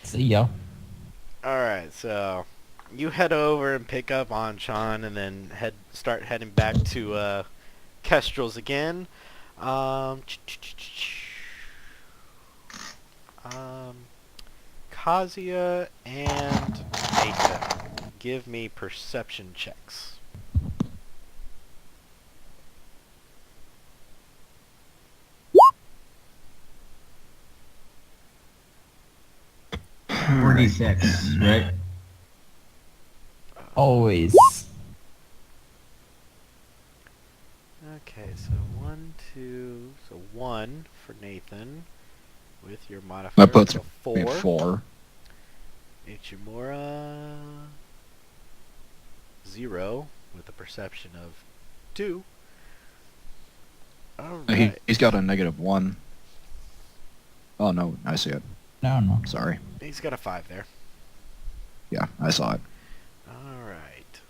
See ya. Alright, so you head over and pick up Anshan and then start heading back to Kestrel's again. Um, um, Kazuya and Nathan, give me perception checks. Alright. 46, right? Always. Okay, so one for Nathan with your modifier, That puts so me 4. at 4. Ichimura 0 with a perception of 2. Alright. He's got a -1. Oh, no, I see it. No. Sorry. He's got a 5 there. Yeah, I saw it. Alright.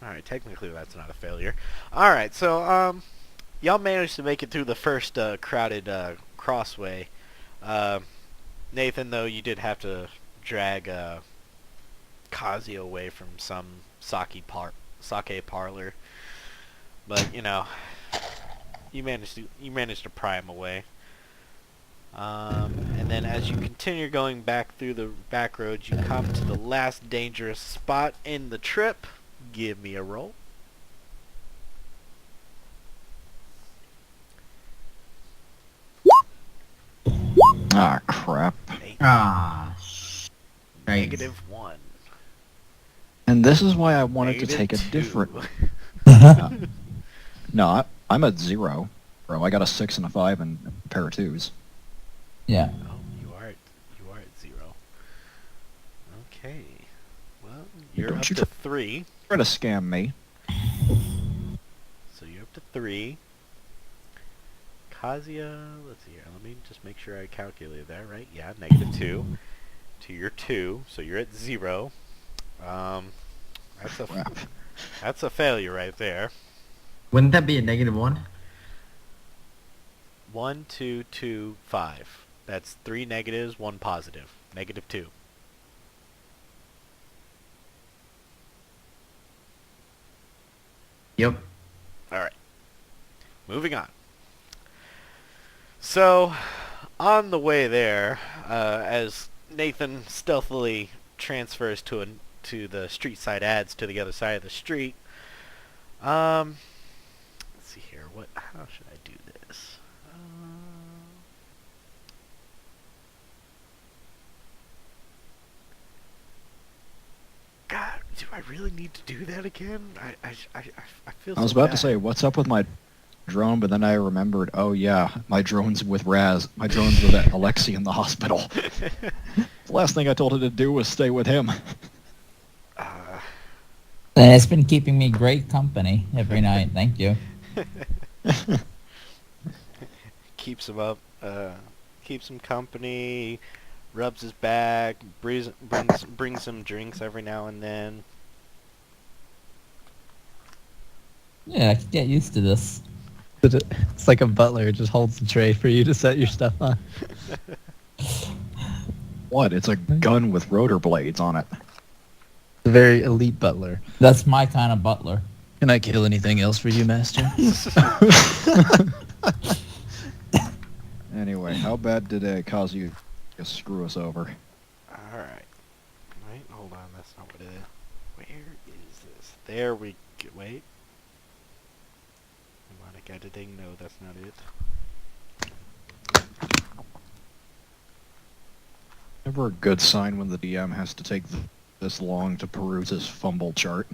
Alright, technically that's not a failure. Alright, so, y'all managed to make it through the first, crowded, crossway. Nathan, though, you did have to drag, Kazuya away from some sake parlor. But, you managed to pry him away. And then as you continue going back through the back roads, you come to the last dangerous spot in the trip. Give me a roll. Ah, crap. Ah, right. -1. And this is why I wanted to take a -2. different... No, I'm at 0, bro. I got a 6 and a 5 and a pair of 2s. Yeah. Oh, you are at 0. Okay. Well, you're Don't up you to 3. Try to scam me. So you're up to 3. Kazuya, let's see here. Let me just make sure I calculated that right. Yeah, -2 to your 2, so you're at 0. That's a Crap. that's a failure right there. Wouldn't that be a -1? 1, 2, 2, 5. That's 3 negatives, 1 positive. -2. Yep. Alright. Moving on. So, on the way there, as Nathan stealthily transfers to the street side ads to the other side of the street, let's see here. How should I do this? God, do I really need to do that again? I feel so I was about to bad. say, what's up with my drone, but then I remembered, oh yeah, my drone's with Raz. My drone's with Alexi in the hospital. The last thing I told her to do was stay with him. And it's been keeping me great company every night. Thank you. Keeps him up, keeps him company, rubs his back, brings him drinks every now and then. Yeah, I can get used to this. It's like a butler just holds the tray for you to set your stuff on. What? It's a gun with rotor blades on it. A very elite butler. That's my kind of butler. Can I kill anything else for you, master? Anyway, how bad did Kazuya screw us over? Alright. Wait, hold on, that's not what it is. Where is this? There we go. Wait. Mnemonic editing, no, that's not it. Never a good sign when the DM has to take this long to peruse his fumble chart.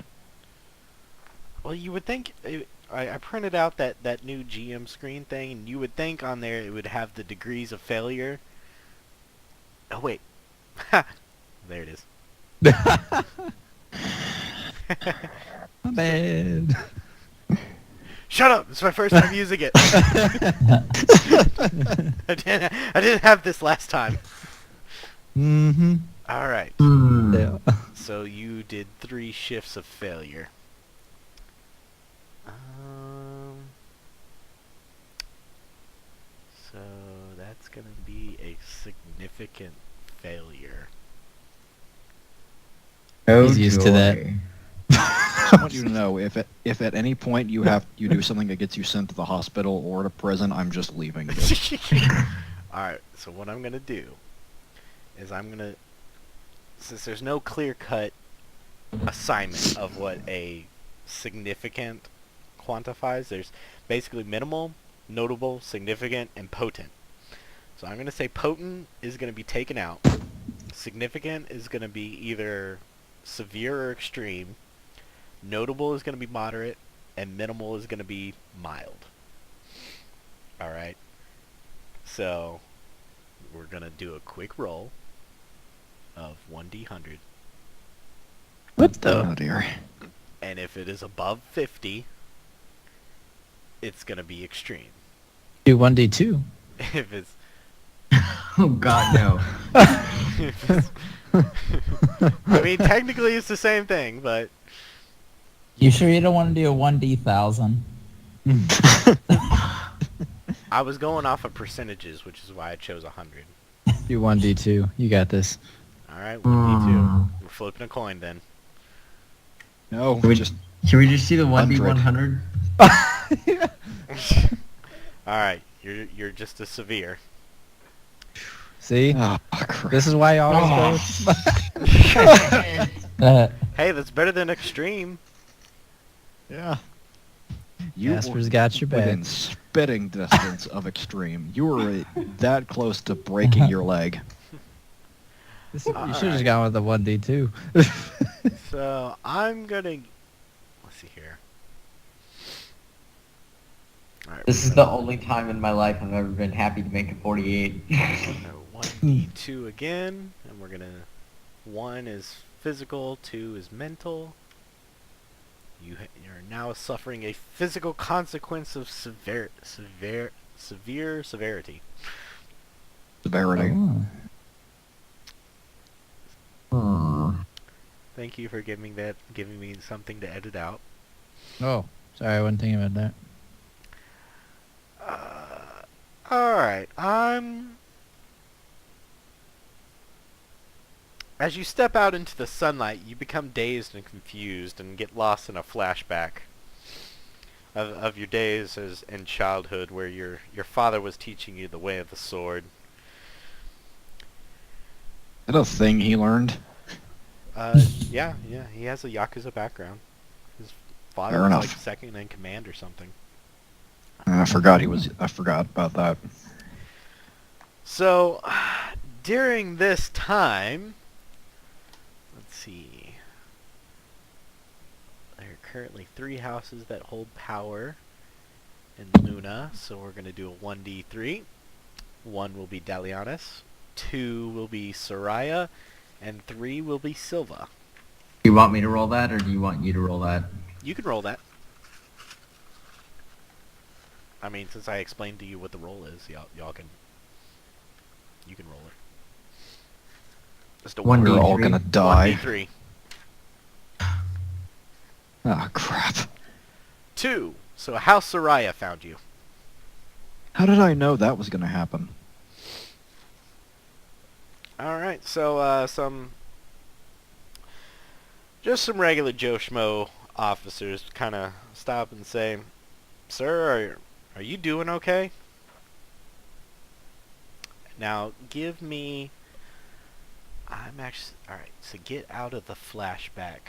Well, you would think... I printed out that new GM screen thing, and you would think on there it would have the degrees of failure. Oh, wait. Ha! There it is. My bad. Shut up! It's my first time using it. I didn't have this last time. Mm-hmm. All right. Yeah. So you did 3 shifts of failure. gonna be a significant failure. Oh, He's used to that. joy. I want you to know if at any point you do something that gets you sent to the hospital or to prison, I'm just leaving you. Alright, so what I'm gonna do is since there's no clear-cut assignment of what a significant quantifies, there's basically minimal, notable, significant, and potent. So I'm gonna say potent is gonna be taken out. Significant is gonna be either severe or extreme. Notable is gonna be moderate, and minimal is gonna be mild. Alright. So we're gonna do a quick roll of 1d100, What the? Oh dear. and if it is above 50, it's gonna be extreme. Do 1d2. If it's Oh God, no. I mean, technically it's the same thing, but You sure you don't want to do a 1D1000? I was going off of percentages, which is why I chose 100. Do 1d2. You got this. Alright, 1d2. We're flipping a coin then. No, Can we just Can we just see the 1d100? Alright, you're just a severe. See? oh crap. This is why you always go. Hey, that's better than extreme. Yeah. You Casper's were got your within back. spitting distance of extreme. You were that close to breaking your leg. You should have just gone with the 1d2. So I'm gonna let's see here. All right, This is the only time in my life I've ever been happy to make a 48. 1d2 again, and we're gonna 1 is physical, 2 is mental. You're now suffering a physical consequence of severe severity. Severity. Oh. Thank you for giving me something to edit out. Oh, sorry, I wasn't thinking about that. Alright, as you step out into the sunlight, you become dazed and confused and get lost in a flashback of your days in childhood where your father was teaching you the way of the sword. Is that a thing he learned? Yeah, he has a Yakuza background. His Fair father was enough. like second in command or something. I forgot about that. So, during this time, let's see. There are currently 3 houses that hold power in Luna, so we're going to do a 1d3. 1 will be Dalianis, 2 will be Soraya, and 3 will be Silva. Do you want me to roll that, or do you want you to roll that? You can roll that. I mean, since I explained to you what the roll is, y'all can... You can roll it. Just a 1d3. We're all gonna die. 1d3. Oh crap. 2. So House Soraya found you. How did I know that was gonna happen? Alright, so just some regular Joe Schmo officers kind of stop and say, "Sir, are you doing okay?" Now, give me... Alright, so get out of the flashback.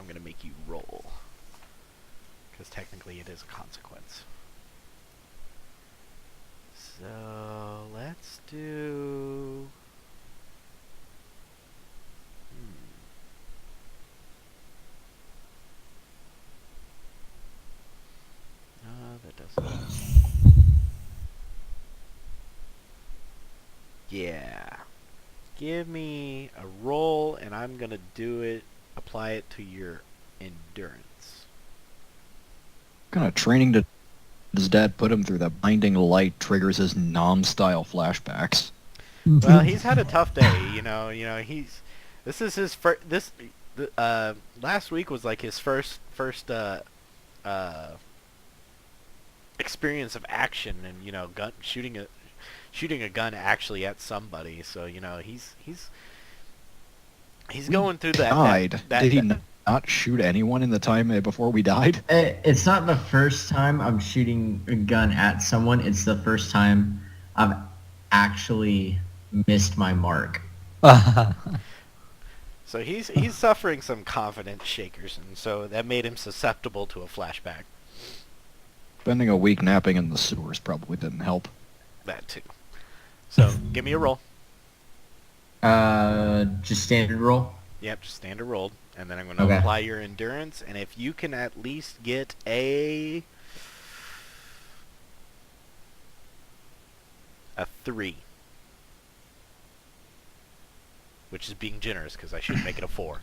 I'm going to make you roll. Because technically it is a consequence. So, let's do... No, that doesn't... Yeah. Give me a roll, and I'm going to apply it to your endurance. What kind of training does his dad put him through that blinding light triggers his Nom-style flashbacks? Well, he's had a tough day, this is his first, last week was like his first experience of action and, shooting a gun actually at somebody. So he's going through that. Died. that Did he not shoot anyone in the time before we died? It's not the first time I'm shooting a gun at someone. It's the first time I've actually missed my mark. So he's suffering some confidence shakers, and so that made him susceptible to a flashback. Spending a week napping in the sewers probably didn't help. That too. So give me a roll. Just standard roll. Yep, just standard rolled, and then I'm going to Okay. apply your endurance, and if you can at least get a 3, which is being generous because I should make it a 4.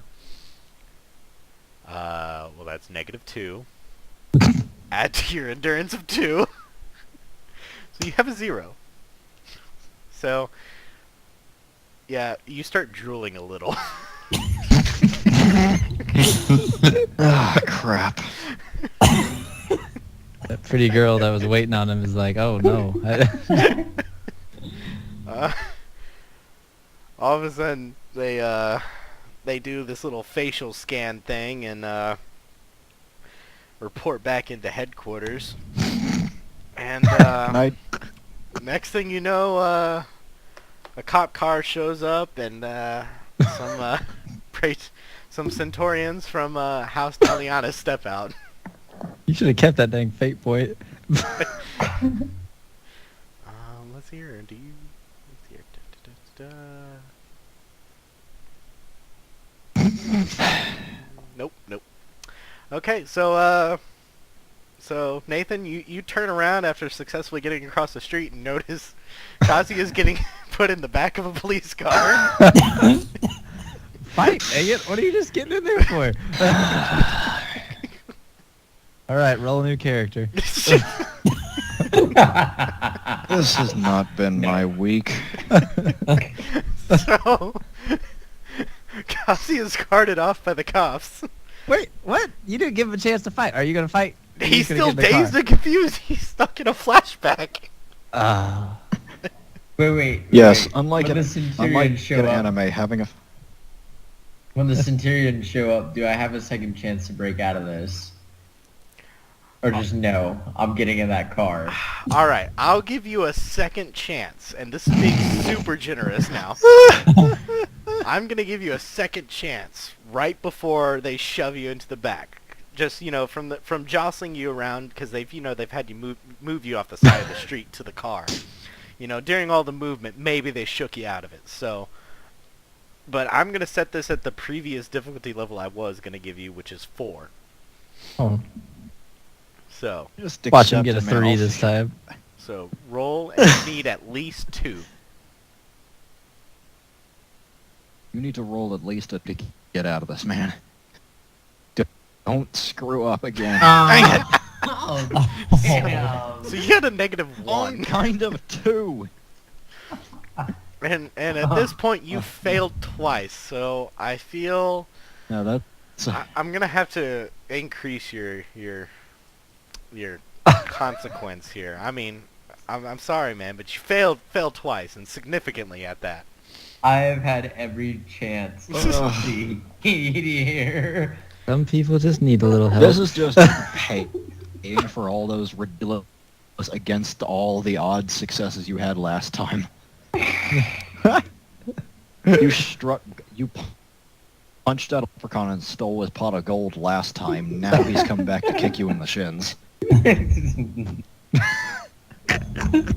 Well, that's -2. Add to your endurance of 2, so you have a 0. So, yeah, you start drooling a little. Ah, crap. That pretty girl that was waiting on him is like, oh no. All of a sudden, they do this little facial scan thing and report back into headquarters. And next thing you know, a cop car shows up and some Centaurians from House Daliana step out. You should have kept that dang fate point. Let's see here. Do you? Let's see here. Nope. Okay, so Nathan, you turn around after successfully getting across the street and notice Kazuya is getting put in the back of a police car. Fight, dang it. What are you just getting in there for? Alright, roll a new character. This has not been my week. So Kazuya's carted off by the cops. Wait, what? You didn't give him a chance to fight. Are you going to fight? Or are you He's just still gonna get in the car? dazed and confused. He's stuck in a flashback. Wait. Yes, wait. unlike When an, the Centurion show up, anime, having a... when the Centurion show up, do I have a second chance to break out of this? Or just no, I'm getting in that car. All right, I'll give you a second chance, and this is being super generous now. I'm gonna give you a second chance right before they shove you into the back. Just from jostling you around because they've had you move you off the side of the street to the car. During all the movement, maybe they shook you out of it. So, but I'm gonna set this at the previous difficulty level I was gonna give you, which is 4. Oh. So, Just Watch him get a accept it, man. 3 I'll this time. so roll and you need at least 2. You need to roll at least to get out of this, man. Don't screw up again. Dang it. Oh, damn. So you got a -1. On kind of 2. And at this point you failed twice, so I feel No, that's... I'm gonna have to increase your consequence here. I mean, I'm sorry, man, but you failed twice and significantly at that. I have had every chance to see here. Some people just need a little help. This is just paying for all those ridiculous against all the odd successes you had last time. You punched out a leprechaun and stole his pot of gold last time. Now he's come back to kick you in the shins. He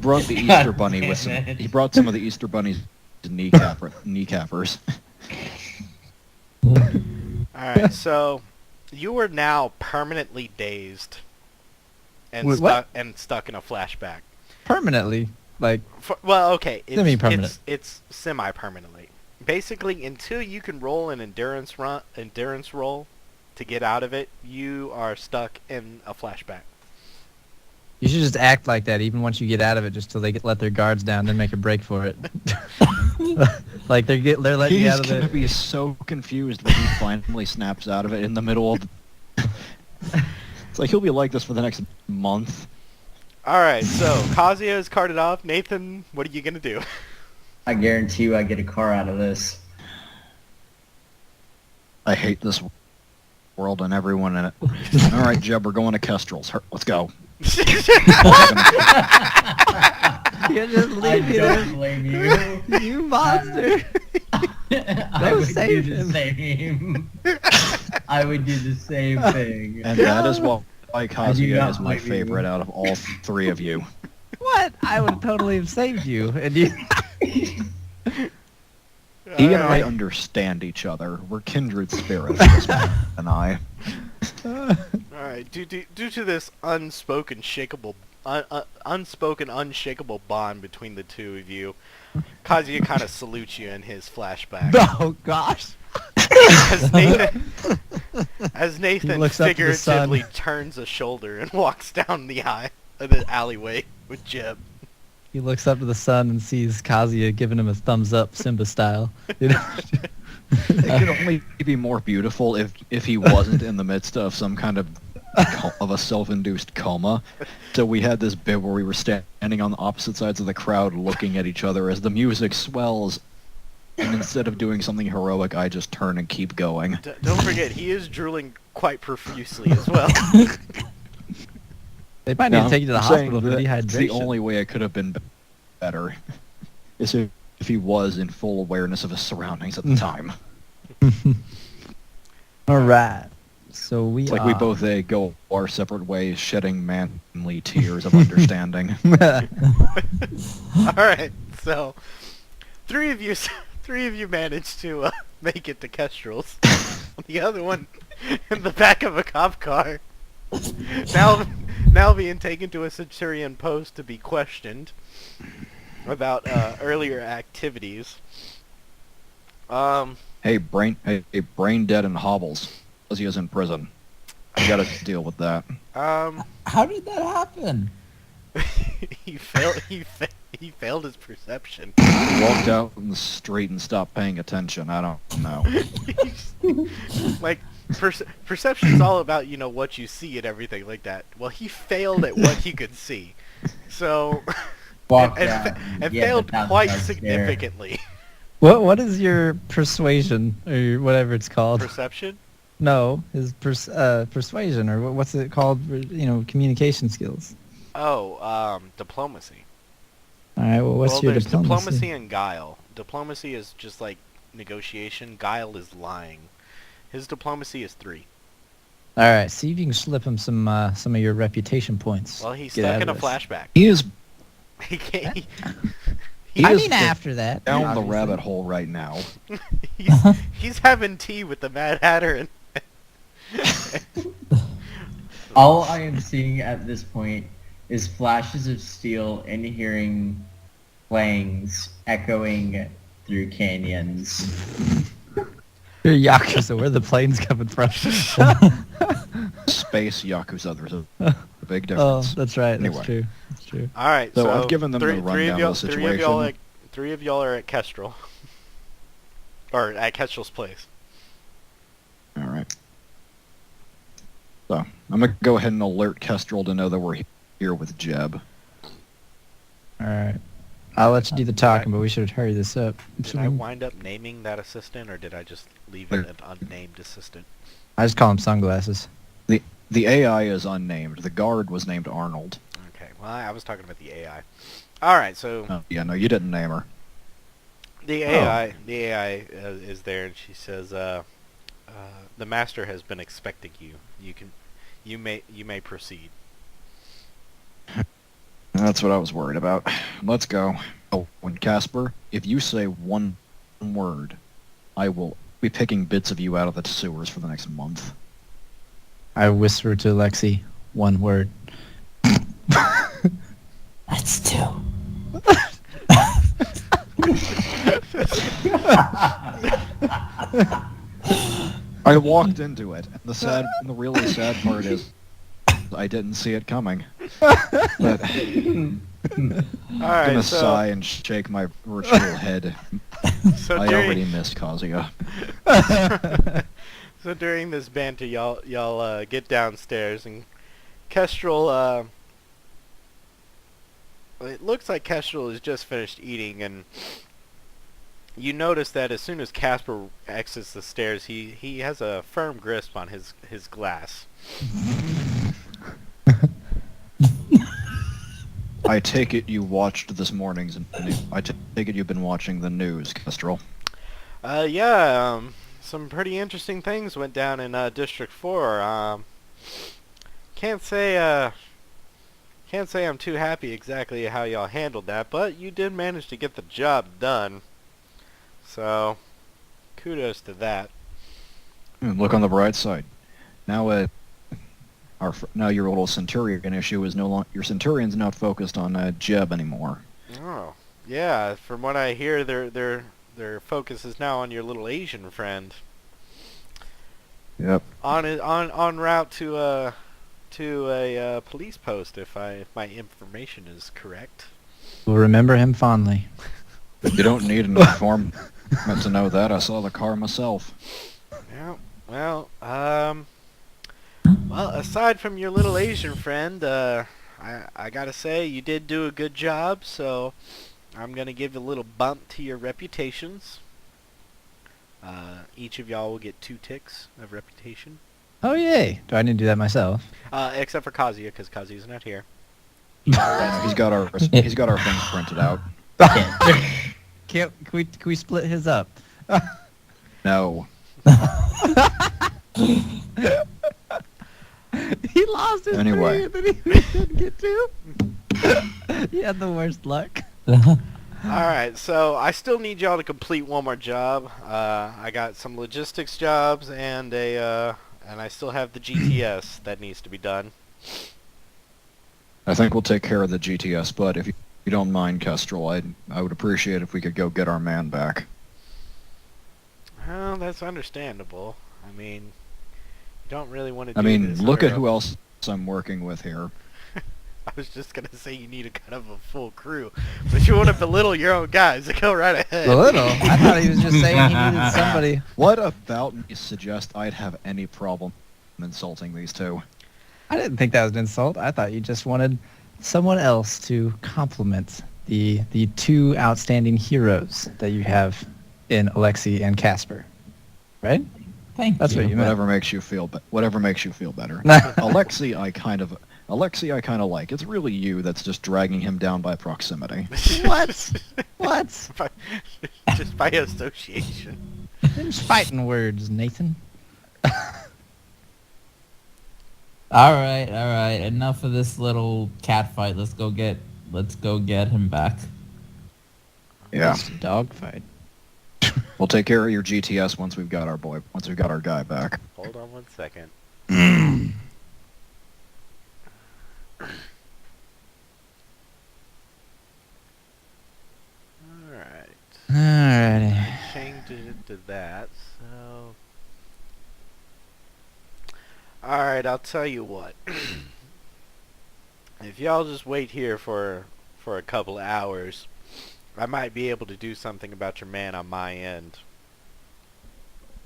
brought the Easter Bunny with some. He brought some of the Easter Bunny's kneecappers. Alright, so you are now permanently dazed and Wait, what? stuck in a flashback. Permanently? Like, Well, okay, Semi-permanent. it's semi-permanently. Basically, until you can roll an endurance roll to get out of it, you are stuck in a flashback. you should just act like that even once you get out of it, just till they let their guards down, then make a break for it. Like they're letting you He's out of gonna it. be so confused when he finally snaps out of it in the middle of the... It's like he'll be like this for the next month. All right, so Kazuya is carted off. Nathan, what are you gonna do? I guarantee you I get a car out of this. I hate this world and everyone in it. All right, Jeb, we're going to Kestrel's. Let's go. You just I leave me there. don't blame you. You monster. I would do save the him. same. I would do the same thing. And that is why I do Kazuya not is my blame you. favorite out of all three of you. What? I would totally have saved you. And you. He and I Alright. understand each other. We're kindred spirits, this man and I. All right, due to this unspoken, unshakable bond between the two of you, Kazuya kind of salutes you in his flashback. Oh gosh. As Nathan looks up to the sun. figuratively turns a shoulder and walks down the alleyway with Jeb. He looks up to the sun and sees Kazuya giving him a thumbs up, Simba style. You know? It could only be more beautiful if he wasn't in the midst of some kind of a self-induced coma. So we had this bit where we were standing on the opposite sides of the crowd looking at each other as the music swells, and instead of doing something heroic, I just turn and keep going. Don't forget, he is drooling quite profusely as well. They might need to take you to the I'm hospital for saying dehydration. that's the only way it could have been better is if he was in full awareness of his surroundings at the time. All right. So we It's like we both go our separate ways, shedding manly tears of understanding. All right, so three of you managed to make it to Kestrel's. The other one in the back of a cop car. Now being taken to a Centurion post to be questioned about earlier activities. Hey, brain dead and hobbles. Kazuya's in prison. I gotta deal with that. How did that happen? He failed his perception. He walked out in the street and stopped paying attention. I don't know. Like perception's all about what you see and everything like that. Well, he failed at what he could see, so Walk and down. Yeah, failed but that's quite not significantly. What is your persuasion or whatever it's called? Perception? No, his persuasion or what's it called? You know, communication skills. Oh, diplomacy. All right. Well, what's your there's diplomacy? and guile. Diplomacy is just like negotiation. Guile is lying. His diplomacy is 3. All right. See if you can slip him some of your reputation points. Well, he's Get stuck out in a of this. flashback. He is He can't. He I is mean, after that. down the obviously. rabbit hole right now. He's having tea with the Mad Hatter and. All I am seeing at this point is flashes of steel and hearing clangs echoing through canyons. You're Yakuza. Where are the planes coming from? Space Yakuza, there's a big Oh, difference. that's right. Anyway. That's true. That's true. All right, So so I've given them the rundown of the situation. Three of y'all are at Kestrel, or at Kestrel's place. Alright. So, I'm going to go ahead and alert Kestrel to know that we're here with Jeb. All right. I'll let you do the talking, but we should hurry this up. Did I wind up naming that assistant, or did I just leave it an unnamed assistant? I just call him sunglasses. The AI is unnamed. The guard was named Arnold. Okay, well, I was talking about the AI. All right, so Oh, yeah, no, you didn't name her. the AI is there, and she says, "The master has been expecting you. You may proceed." That's what I was worried about. Let's go. Oh, and Casper, if you say one word, I will be picking bits of you out of the sewers for the next month. I whisper to Lexi one word. That's 2. I walked into it, and the really sad part is I didn't see it coming. But I'm All right, gonna so sigh and shake my virtual head. so I during already missed Kazuya. so during this banter, y'all get downstairs, and Kestrel it looks like Kestrel has just finished eating, and you notice that as soon as Casper exits the stairs, he has a firm grasp on his glass. I take it you watched this morning's. I take it you've been watching the news, Kestrel. Yeah, some pretty interesting things went down in District 4. Can't say I'm too happy exactly how y'all handled that, but you did manage to get the job done. So, kudos to that. Look on the bright side. Now, now your little Centurion issue is no longer. Your Centurion's not focused on Jeb anymore. Oh, yeah. From what I hear, their focus is now on your little Asian friend. Yep. On route to a police post, if my information is correct. We'll remember him fondly. You don't need an informant to know that. I saw the car myself. Yeah. Well, aside from your little Asian friend, I gotta say you did do a good job. So I'm gonna give a little bump to your reputations. Each of y'all will get 2 ticks of reputation. Oh yay! Do I need to do that myself? Except for Kazuya, because Kazuya's not here. He's got our things printed out. Can we split his up? No. He lost his Anyway. three that he didn't get to. He had the worst luck. Alright, so I still need y'all to complete one more job. I got some logistics jobs and and I still have the GTS that needs to be done. I think we'll take care of the GTS, but if you don't mind, Kestrel, I would appreciate if we could go get our man back. Well, that's understandable. I mean, you don't really want to do I mean, this. look at who else I'm working with here. I was just going to say you need a kind of a full crew, but you want to belittle your own guys, so go right ahead. A little? I thought he was just saying he needed somebody. What about me suggest I'd have any problem insulting these two? I didn't think that was an insult. I thought you just wanted someone else to compliment the 2 outstanding heroes that you have in Alexei and Casper. Right? Thank That's you. what you meant. Whatever makes you feel better. Alexei, I kind of like. It's really you that's just dragging him down by proximity. What? What? Just by association. There's fighting words, Nathan. All right. Enough of this little cat fight. Let's go get him back. Yeah. It's a dog fight. We'll take care of your GTS once we've got our guy back. Hold on one second. Alrighty. Changed it to that, so... Alright, I'll tell you what. If y'all just wait here for a couple hours, I might be able to do something about your man on my end.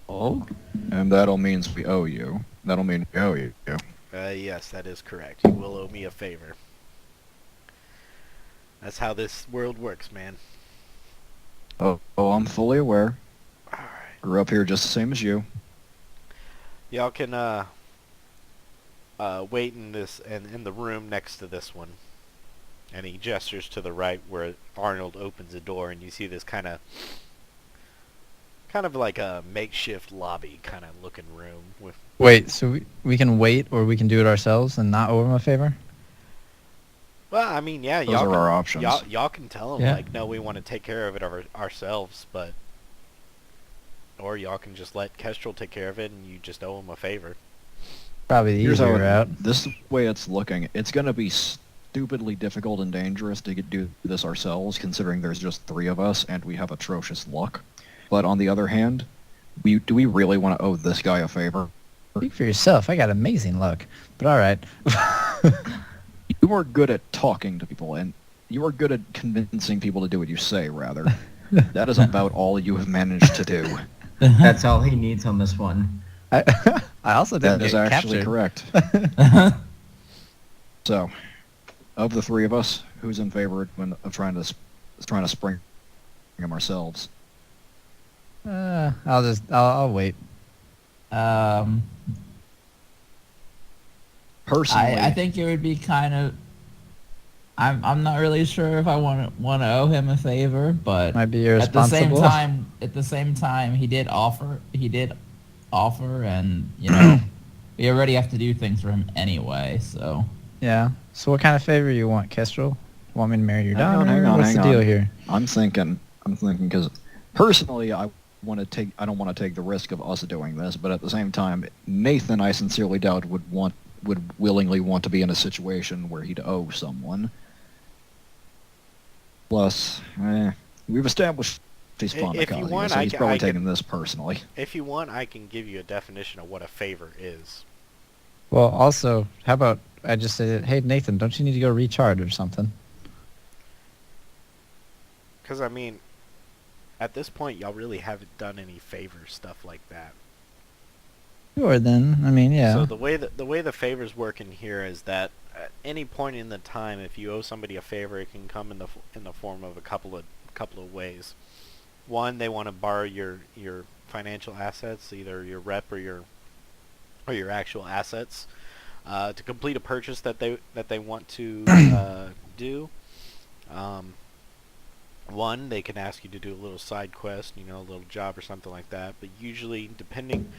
Oh? And that'll mean we owe you. That'll mean we owe you. Yes, that is correct. You will owe me a favor. That's how this world works, man. Oh, I'm fully aware. Alright. Grew up here just the same as you. Y'all can, wait in the room next to this one. And he gestures to the right where Arnold opens a door, and you see this kind of like a makeshift lobby kind of looking room with... Wait, so we can wait or we can do it ourselves and not owe him a favor? Well, I mean, yeah, Those are our options. Y'all can tell him, Yeah. like, no, we want to take care of it ourselves, but... Or y'all can just let Kestrel take care of it, and you just owe him a favor. Probably the Here's how easier route. this way it's looking. It's going to be stupidly difficult and dangerous to do this ourselves, considering there's just 3 of us and we have atrocious luck. But on the other hand, do we really want to owe this guy a favor? Speak for yourself. I got amazing luck. But alright. You are good at talking to people, and you are good at convincing people to do what you say, rather. That is about all you have managed to do. That's all he needs on this one. I also didn't That is get actually captured. correct. So, of the 3 of us, who's in favor of trying to spring him ourselves? I'll wait. Um, Personally, I think it would be kind of. I'm not really sure if I want to owe him a favor, but Might be at the same irresponsible. time, he did offer, and we already have to do things for him anyway. So Yeah. So what kind of favor you want, Kestrel? Want me to marry your hang on, daughter? hang on, What's hang the deal on. here? I'm thinking because personally, I don't want to take the risk of us doing this, but at the same time, Nathan, I sincerely doubt would willingly want to be in a situation where he'd owe someone. Plus, we've established he's fond of If you Kazuya, want, so he's probably I can, taking this personally. if you want, I can give you a definition of what a favor is. Well, also, how about I just say, hey, Nathan, don't you need to go recharge or something? Because, I mean, at this point, y'all really haven't done any favor stuff like that. Sure, then. I mean, yeah. So the way the favors work in here is that at any point in the time, if you owe somebody a favor, it can come in the form of a couple of ways. One, they want to borrow your financial assets, either your rep or your actual assets, to complete a purchase that they want to do. One, they can ask you to do a little side quest, a little job or something like that. But usually, depending,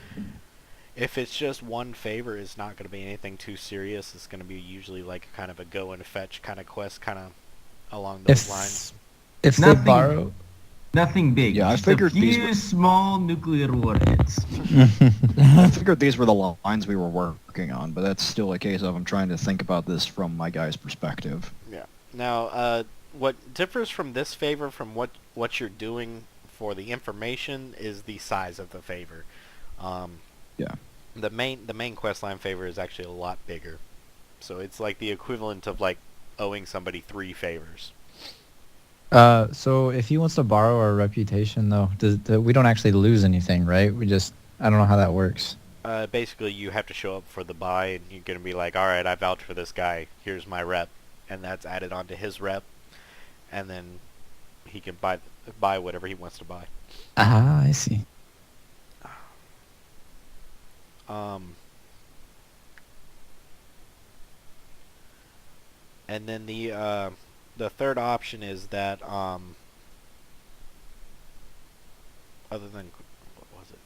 if it's just one favor, it's not going to be anything too serious. It's going to be usually like kind of a go and fetch kind of quest, kind of along those lines. If they Nothing- borrow... Nothing big. Yeah, I just figured a few these were- small nuclear warheads. I figured these were the lines we were working on, but that's still a case of I'm trying to think about this from my guy's perspective. Yeah. Now, what differs from this favor from what you're doing for the information is the size of the favor. Yeah. The main questline favor is actually a lot bigger, so it's like the equivalent of like owing somebody 3 favors. So if he wants to borrow our reputation, though, we don't actually lose anything, right? I don't know how that works. Basically, you have to show up for the buy, and you're gonna be like, all right, I vouch for this guy. Here's my rep, and that's added onto his rep, and then he can buy whatever he wants to buy. Ah, I see. And then the third option is that other than what was it?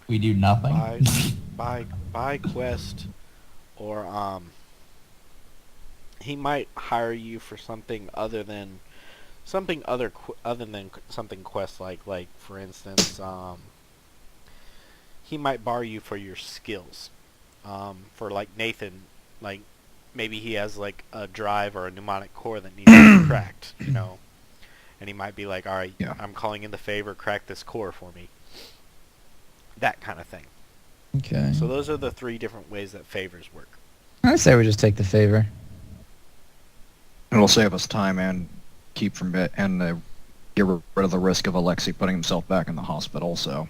we do nothing. Buy quest, or he might hire you for something other than something quest like for instance he might borrow you for your skills, for like Nathan, like maybe he has like a drive or a pneumatic core that needs to be cracked, and he might be like, all right, Yeah. I'm calling in the favor, crack this core for me, that kind of thing. Okay. So those are the 3 different ways that favors work. I say we just take the favor. It'll save us time and get rid of the risk of Alexei putting himself back in the hospital. So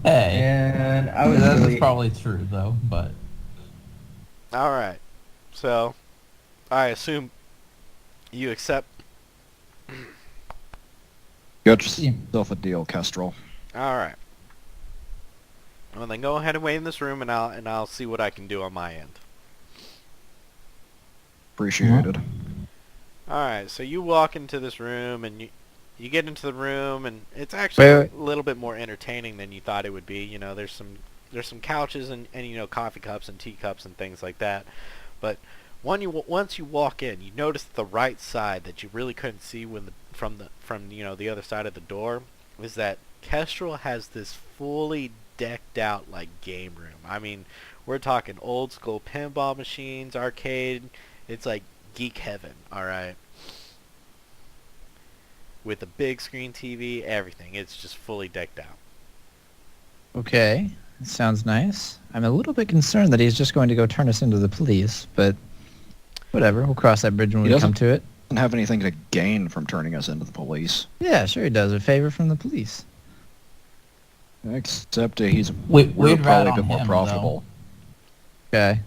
Hey, And I was that's really... probably true though. But All right. So I assume you accept. get yourself a deal, Kestrel. All right. Well, then go ahead and wait in this room, and I'll see what I can do on my end. Appreciated. All right. So you walk into this room, and you get into the room, and it's actually Wait. a little bit more entertaining than you thought it would be. There's some couches and coffee cups and teacups and things like that. But once you walk in, you notice the right side that you really couldn't see from the other side of the door is that Kestrel has this fully decked out like game room. I mean, we're talking old school pinball machines, arcade. It's like geek heaven, all right. With a big screen TV, everything. It's just fully decked out. Okay. Sounds nice. I'm a little bit concerned that he's just going to go turn us into the police, but whatever. We'll cross that bridge when He we come to it. Doesn't have anything to gain from turning us into the police, Yeah, sure he does. A favor from the police. except we're we'd rat probably a on bit more him, profitable. Okay.